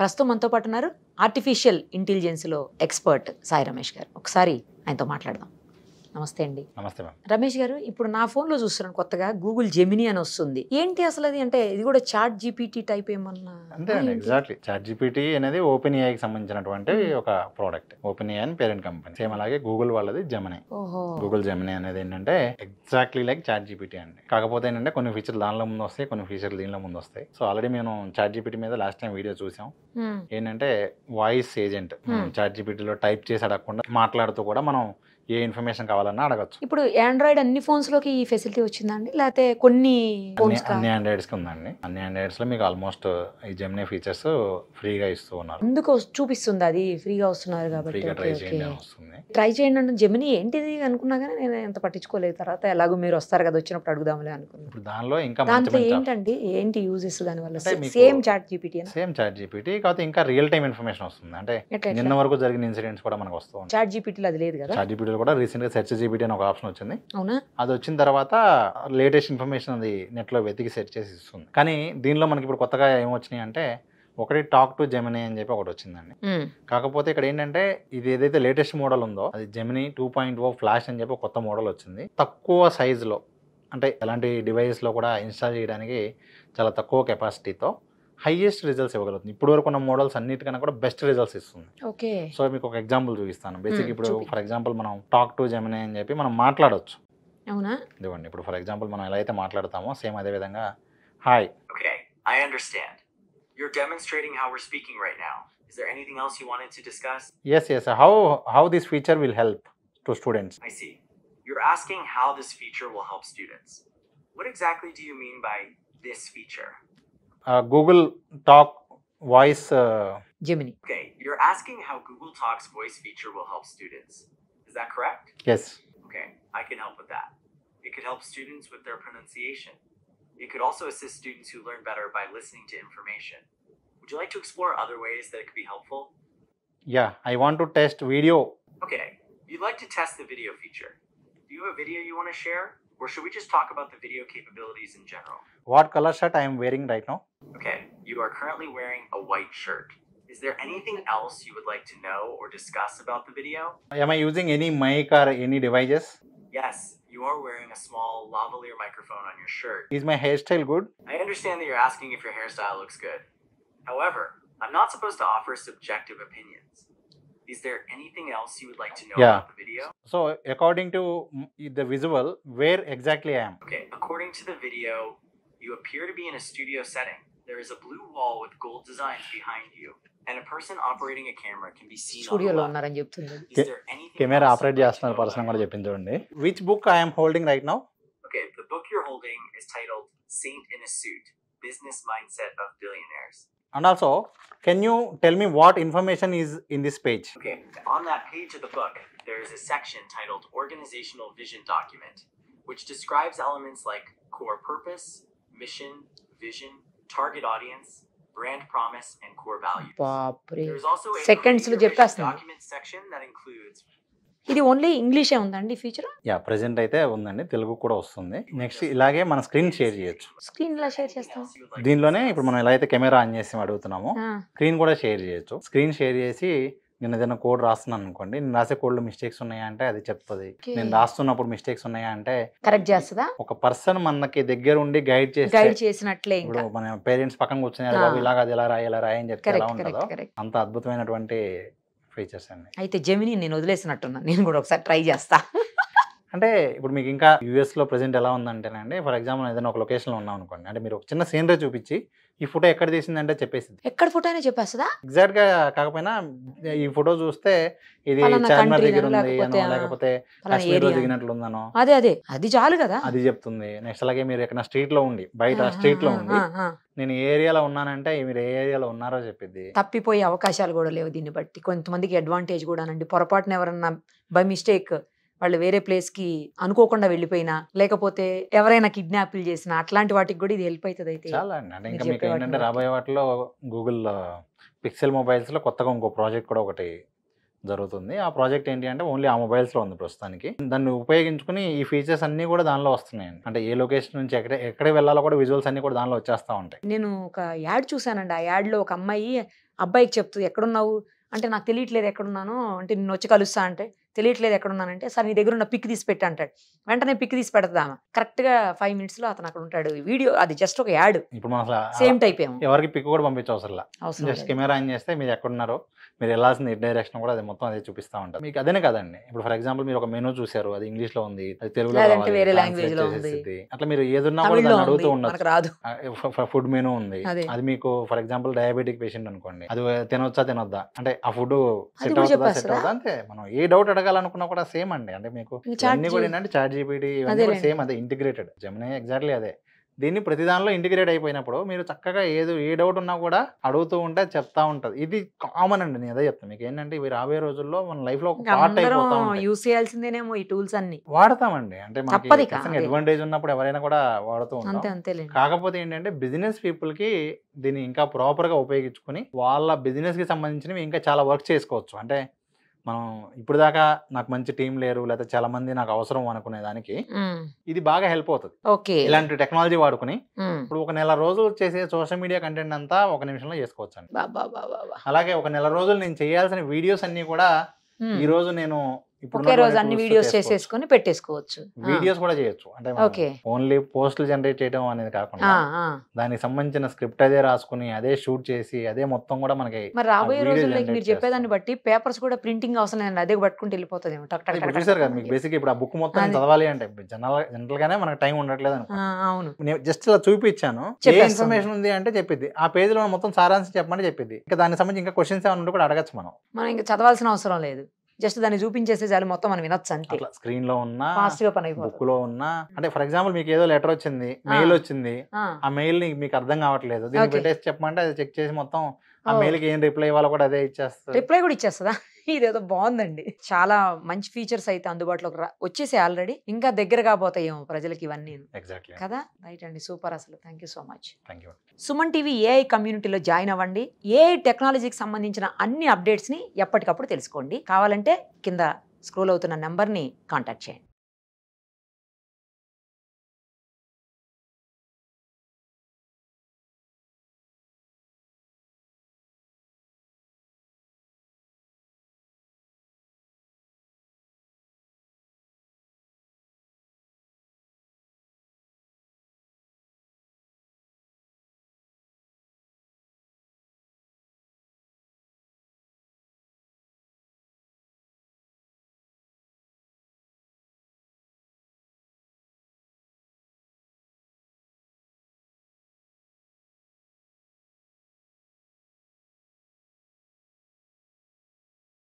ప్రస్తుతం మనతో పాటు ఉన్నారు ఆర్టిఫిషియల్ ఇంటెలిజెన్స్లో ఎక్స్పర్ట్ సాయి రమేష్ గారు. ఒకసారి ఆయనతో మాట్లాడదాం. నమస్తే అండి. నమస్తే మ్యామ్. రమేష్ గారు, ఇప్పుడు నా ఫోన్లో చూస్తున్నాను కొత్తగా గూగుల్ జెమినీ అని వస్తుంది. ఏంటి అసలు అది? అంటే ఇది కూడా చాట్ జీపీటీ టైప్ ఏమన్నా? అంతే అండి, ఎగ్జాక్ట్లీ. చాట్ జీపీటీ అనేది ఓపెన్ ఏఐకి సంబంధించినటువంటి ఒక ప్రోడక్ట్. ఓపెన్ ఏఐ అని పేరెంట్ కంపెనీ. సేమ్ అలాగే గూగుల్ వాళ్ళది జెమినీ. గూగుల్ జెమినీ అనేది ఏంటంటే ఎగ్జాక్ట్లీ లైక్ చాట్ జీపీటీ అండి. కాకపోతే ఏంటంటే కొన్ని ఫీచర్లు దానిలో ముందు వస్తాయి, కొన్ని ఫీచర్లు దీనిలో ముందు వస్తాయి. సో ఆల్రెడీ మేము చాట్ జీపీటీ మీద లాస్ట్ టైం వీడియో చూసాం. ఏంటంటే వాయిస్ ఏజెంట్ చాట్ జీపీటీలో టైప్ చేసి అడగకుండా మాట్లాడుతూ కూడా మనం ఏ ఇన్ఫర్మేషన్ కావాలన్నా అడగచ్చు. ఇప్పుడు ఆండ్రాయిడ్ అన్ని ఫోన్స్ లోకి ఈ ఫెసిలిటీ వచ్చిందండి, లేకపోతే కొన్ని అన్ని ఆండ్రాయిడ్స్ కి ఉందండి. అన్ని ఆండ్రాయిడ్స్ లో మీకు ఆల్మోస్ట్ ఈ జెమినీ ఫీచర్స్ ఫ్రీగా ఇస్తూ ఉన్నారు. ఎందుకు చూపిస్తుంది అది ఫ్రీగా వస్తున్నారు కాబట్టి? ట్రై చేయండి అని వస్తుంది. ట్రై చేయండి అంటే జెమినీ ఏంటిది అనుకున్నా కానీ నేను ఎంత పట్టించుకోలేదు. తర్వాత ఎలాగో మీరు వస్తారు కదా, వచ్చినప్పుడు అడుగుదాంలే అనుకున్నాను. ఇప్పుడు దానిలో ఇంకా దాంట్లో ఏంటండి, ఏంటి యూజెస్ దాని వల్ల? సేమ్ చాట్ జీపీటీ కాకపోతే ఇంకా రియల్ టైమ్ ఇన్ఫర్మేషన్ వస్తుంది. అంటే నిన్న వరకు జరిగిన ఇన్సిడెంట్స్ కూడా మనకు వస్తూ ఉంటాయి. చాట్ జీపీటీలో అది లేదు కదా. చాట్ జీపీటీలో కూడా రీసెంట్ గా సెర్చ్ జీపీటీ అని ఒక ఆప్షన్ వచ్చింది. అవునా? అది వచ్చిన తర్వాత లేటెస్ట్ ఇన్ఫర్మేషన్ అది నెట్ లో వెతికి సెర్చ్ చేసి ఇస్తుంది. కానీ దీనిలో మనకి ఇప్పుడు కొత్తగా ఏమొచ్చినాయి అంటే ఒకటి టాక్ టు జెమినీ అని చెప్పి ఒకటి వచ్చిందండి. కాకపోతే ఇక్కడ ఏంటంటే ఇది ఏదైతే లేటెస్ట్ మోడల్ ఉందో అది జెమినీ 2.0 ఫ్లాష్ అని చెప్పి కొత్త మోడల్ వచ్చింది. తక్కువ సైజులో, అంటే ఎలాంటి డివైస్లో కూడా ఇన్స్టాల్ చేయడానికి చాలా తక్కువ కెపాసిటీతో హైయెస్ట్ రిజల్ట్స్ ఇవ్వగలుగుతుంది. ఇప్పుడు వరకు ఉన్న మోడల్స్ అన్నిటికన్నా కూడా బెస్ట్ రిజల్ట్స్ ఇస్తుంది. ఓకే. సో మీకు ఒక ఎగ్జాంపుల్ చూపిస్తాను. బేసిక్ ఇప్పుడు ఫర్ ఎగ్జాంపుల్ మనం టాక్ టు జెమినీ అని చెప్పి మనం మాట్లాడవచ్చు. అవునా? ఇదిగోండి, ఇప్పుడు ఫర్ ఎగ్జాంపుల్ మనం ఎలా అయితే మాట్లాడతామో సేమ్ అదే విధంగా hi. Okay, I understand. You're demonstrating how we're speaking right now. Is there anything else you wanted to discuss? Yes. How this feature will help to students? I see. You're asking how this feature will help students. What exactly do you mean by this feature? Google Talk voice Gemini. Okay, you're asking how Google Talk's voice feature will help students. Is that correct? Yes. Okay, I can help with that. It could help students with their pronunciation. It could also assist students who learn better by listening to information. Would you like to explore other ways that it could be helpful? Yeah, I want to test video. Okay, you'd like to test the video feature. Do you have a video you want to share? Or should we just talk about the video capabilities in general? What color shirt I am wearing right now? Okay, you are currently wearing a white shirt. Is there anything else you would like to know or discuss about the video? Am I using any mic or any devices? Yes, you are wearing a small lavalier microphone on your shirt. Is my hairstyle good? I understand that you're asking if your hairstyle looks good. However, I'm not supposed to offer subjective opinions. Is there anything else you would like to know about the video? So, according to the visual, where exactly I am? Okay, according to the video, you appear to be in a studio setting. There is a blue wall with gold designs behind you, and a person operating a camera can be seen on the left. Is there anything camera else operate చేస్తున్న person కూడా చెప్పింది చూడండి. Which book I am holding right now? Okay, the book you're holding is titled Saint in a Suit: Business Mindset of Billionaires. And also, can you tell me what information is in this page? Okay, on that page of the book, there is a section titled Organizational Vision Document, which describes elements like core purpose, mission, vision, target audience, brand promise, and core values. There's also a document section that includes. ఇది only ఇంగ్లీషే ఉందండి feature? Yeah, present అయితే ఉందండి, తెలుగు కూడా వస్తుంది. Next ఇలాగే మన screen share చేయొచ్చు. స్క్రీన్ ఎలా షేర్ చేస్తాం? దీనిలోనే ఇప్పుడు మనం ఎలా అయితే కెమెరా ఆన్ చేసి అడుగుతున్నామో స్క్రీన్ కూడా షేర్ చేయొచ్చు. స్క్రీన్ షేర్ చేసి నేను ఏదైనా కోడ్ రాస్తున్నాను అనుకోండి, నేను రాసే కోడ్లో మిస్టేక్స్ ఉన్నాయా అంటే అది చెప్తుంది. నేను రాస్తున్నప్పుడు మిస్టేక్స్ ఉన్నాయా అంటే కరెక్ట్ చేస్తుందా? ఒక పర్సన్ మనకి దగ్గర ఉండి గైడ్ చేసినట్లే. ఇప్పుడు మన పేరెంట్స్ పక్కన కూర్చున్నారు బాబు ఇలాగ అది ఎలా రాయి అని చెప్తే ఎలా ఉంటుందో అంత అద్భుతమైనటువంటి ఫీచర్స్ అండి. అయితే జెమినీ నేను వదిలేసినట్టున్నా, నేను కూడా ఒకసారి ట్రై చేస్తా. అంటే ఇప్పుడు మీకు ఇంకా యూఎస్లో ప్రెసెంట్ ఎలా ఉందంటేనండి, ఫర్ ఎగ్జాంపుల్ ఏదైనా ఒక లొకేషన్లో ఉన్నాం అనుకోండి, అంటే మీరు ఒక చిన్న సీనరీ చూపించి ఈ ఫోటో ఎక్కడ తీసిందంటే చెప్పేసింది. ఎక్కడ ఫోటో అయినా చెప్పేస్తుందా? ఎగ్జాక్ట్ గా కాకపోయినా ఈ ఫోటో చూస్తే ఇది చార్మినార్ దగ్గర ఉంది అనో లేకపోతే కాశ్మీర్లో దిగినట్లు ఉందనో అది చాలు కదా, అది చెప్తుంది. నెక్స్ట్ అలాగే మీరు ఎక్కడ స్ట్రీట్ లో ఉండి బయట స్ట్రీట్ లో ఉండి నేను ఏ ఏరియాలో ఉన్నానంటే మీరు ఏ ఏరియాలో ఉన్నారో చెప్పిద్ది. తప్పిపోయే అవకాశాలు కూడా లేవు దీన్ని బట్టి. కొంతమందికి అడ్వాంటేజ్ కూడా అండి, పొరపాటున ఎవరన్నా బై మిస్టేక్ వాళ్ళు వేరే ప్లేస్కి అనుకోకుండా వెళ్ళిపోయినా, లేకపోతే ఎవరైనా కిడ్నాప్లు చేసినా అట్లాంటి వాటికి కూడా ఇది హెల్ప్ అవుతుంది. అయితే చాలా అండి. అంటే ఇంకా మీకు ఏంటంటే రాబోయే వాటిలో గూగుల్ పిక్సెల్ మొబైల్స్లో కొత్తగా ఇంకో ప్రాజెక్ట్ కూడా ఒకటి జరుగుతుంది. ఆ ప్రాజెక్ట్ ఏంటి అంటే ఓన్లీ ఆ మొబైల్స్లో ఉంది ప్రస్తుతానికి. దాన్ని ఉపయోగించుకుని ఈ ఫీచర్స్ అన్నీ కూడా దానిలో వస్తున్నాయండి. అంటే ఏ లొకేషన్ నుంచి ఎక్కడికి వెళ్ళాలో కూడా విజువల్స్ అన్నీ కూడా దానిలో వచ్చేస్తూ ఉంటాయి. నేను ఒక యాడ్ చూసానండి, ఆ యాడ్లో ఒక అమ్మాయి అబ్బాయికి చెప్తూ ఎక్కడున్నావు అంటే నాకు తెలియట్లేదు ఎక్కడున్నాను అంటే నిన్ను వచ్చి కలుస్తా అంటే తెలియట్లేదు ఎక్కడున్నానంటే సార్ నీ దగ్గర ఉన్న పిక్ తీసి పెట్టి అంటాడు. వెంటనే పిక్ తీసి పెడతామా కరెక్ట్గా 5 minutes లో అతను అక్కడ ఉంటాడు. వీడియో అది జస్ట్ ఒక యాడ్, ఇప్పుడు మనం అసలు సేమ్ టైప్ ఏమో ఎవరికి పిక్ కూడా పంపించవసరం అవసరం జస్ట్ లేదు. కెమెరా ఆన్ చేస్తే మీరు ఎక్కడున్నారో మీరు వెళ్ళాల్సిన డైరెక్షన్ కూడా అది మొత్తం అదే చూపిస్తూ ఉంటుంది మీకు. అదేనే కదండి, ఇప్పుడు ఫర్ ఎగ్జాంపుల్ మీరు ఒక మెనూ చూసారు, అది ఇంగ్లీష్ లో ఉంది, అది తెలుగులో లేదంటే రావాలి, వేరే translate language లో ఉంది. చేసేసిద్ది. అట్లా మీరు ఏదున్నా కూడా తమిళ్లో దాన్ని ఉంది, అడుగుతూ మనకు ఉండొచ్చు. రాదు. ఫుడ్ మెనూ ఉంది, అదే. అది మీకు ఫర్ ఎగ్జాంపుల్ డయాబెటిక్ పేషెంట్ అనుకోండి, అది తినొచ్చా తినొద్దా అంటే ఆ ఫుడ్ అది సెట్ కూడా అవుతుందా సెట్ చెప్పేస్తుందా? అవుతుందా అంతే. మనం ఏ డౌట్ అడగాలనుకున్నా కూడా సేమ్ అండి. అంటే మీకు ఇంకా chat ఇవన్నీ కూడా ఏంటంటే చాట్ జీపీటీ ఇవన్నీ కూడా అదేలేండి. సేమ్ అదే ఇంటిగ్రేటెడ్. జెమినీ ఎగ్జాక్ట్లీ అదే. దీన్ని ప్రతి దానిలో ఇంటిగ్రేట్ అయిపోయినప్పుడు మీరు చక్కగా ఏ డౌట్ ఉన్నా కూడా అడుగుతూ ఉంటే చెప్తా ఉంటది. ఇది కామన్ అండి, నేను అదే చెప్తాను మీకు. ఏంటంటే ఇవి రాబోయే రోజుల్లో మన లైఫ్ లో ఒక ఇంకా పార్ట్ అందరం అయిపోతా ఉంటాయి. యూస్ చేయాల్సిందేనేమో ఈ టూల్స్ అన్ని. వాడతామండి, అంటే తప్పదు ఇక, మనకి అదే. అడ్వాంటేజ్ ఉన్నప్పుడు ఎవరైనా కూడా వాడుతూ అంతే ఉంటాం. అంతేలేండి. కాకపోతే ఏంటంటే బిజినెస్ పీపుల్ కి దీన్ని ఇంకా ప్రాపర్ గా ఉపయోగించుకుని వాళ్ళ బిజినెస్ కి సంబంధించినవి ఇంకా చాలా వర్క్ చేసుకోవచ్చు. అంటే మనం ఇప్పుడు దాకా నాకు మంచి టీం లేరు లేదా చాలా మంది నాకు అవసరం అనుకునే దానికి ఉమ్, ఇది బాగా హెల్ప్ అవుతుంది. ఓకే. ఇలాంటి టెక్నాలజీ వాడుకుని ఉమ్, ఇప్పుడు ఒక నెల రోజులు చేసే సోషల్ మీడియా కంటెంట్ అంతా 1 నిమిషంలో చేసుకోవచ్చు అండి. బాబా బాబా బా. అలాగే ఒక నెల రోజులు నేను చేయాల్సిన వీడియోస్ అన్ని కూడా ఉమ్, ఈ రోజు నేను ఇప్పుడు ఒకే రోజు అన్ని వీడియోస్ చేసేసుకొని పెట్టేసుకోవచ్చు. వీడియోస్ కూడా చేయొచ్చు. అంటే ఓకే. ఓన్లీ పోస్టులు జనరేట్ చేయడం అనేది కాకుండా ఆ, ఆ. దానికి సంబంధించిన స్క్రిప్ట్ అదే రాసుకుని అదే షూట్ చేసి అదే మొత్తం కూడా మనకి మరి రాబోయే video రోజుల్లో generate మీరు చెప్పేదాన్ని బట్టి పేపర్స్ కూడా ప్రింటింగ్ అవసరం లేదండి, అదే పట్టుకుంటూ వెళ్ళిపోతుంది టక్ టక్ ఇప్పుడు టక్ చూసారు కదా టక్ మీకు టక్. బేసిక్ ఇప్పుడు ఆ బుక్ మొత్తం అది. చదవాలి అంటే జనరల్ గానే మనకు టైం ఉండట్లేదు అనుకో. ఆ, అవును. నేను జస్ట్ ఇలా చూపించాను, ఏ చెప్పేస్తుంది. ఇన్ఫర్మేషన్ ఉంది అంటే చెప్పిద్ది. ఆ పేజ్ లో మొత్తం సారాంశం చెప్పమని చెప్పిద్ది. ఇంకా దానికి సంబంధించి ఇంకా క్వశ్చన్స్ ఏమైనా ఉంటే కూడా అడగచ్చు మనం. మనం ఇంకా చదవాల్సిన అవసరం లేదు, జస్ట్ దాన్ని చూపించేసే చాలు, మొత్తం మనం వినొచ్చు అంతే. అట్లా స్క్రీన్ లో ఉన్నా ఫాస్ట్ గా పని అయిపోతుంది. బుక్ లో ఉన్నా, అంటే ఫర్ ఎగ్జాంపుల్ మీకు ఏదో లెటర్ వచ్చింది, మెయిల్ వచ్చింది, ఆ, ఆ మెయిల్ ని మీకు అర్థం కావట్లేదు, దీన్ని Okay. పెట్టేసి చెప్పమంటే అది చెక్ చేసి మొత్తం ఆ Oh. మెయిల్ కి ఏం రిప్లై ఇవ్వాలో కూడా అదే ఇచ్చేస్తుంది. రిప్లై కూడా ఇచ్చేస్తుందా? ఇదేదో బాగుందండి. చాలా మంచి ఫీచర్స్ అయితే అందుబాటులోకి వచ్చేసి ఆల్రెడీ, ఇంకా దగ్గర కాబోతాయేమో ప్రజలకి ఇవన్నీ ఎగ్జాక్ట్లీ. కదా. రైట్ అండి, సూపర్. అసలు thank you so much. Thank you. Suman TV AI కమ్యూనిటీలో జాయిన్ అవ్వండి. ఏఐ టెక్నాలజీకి సంబంధించిన అన్ని అప్డేట్స్ని ఎప్పటికప్పుడు తెలుసుకోండి. కావాలంటే కింద స్క్రోల్ అవుతున్న నెంబర్ని కాంటాక్ట్ చేయండి.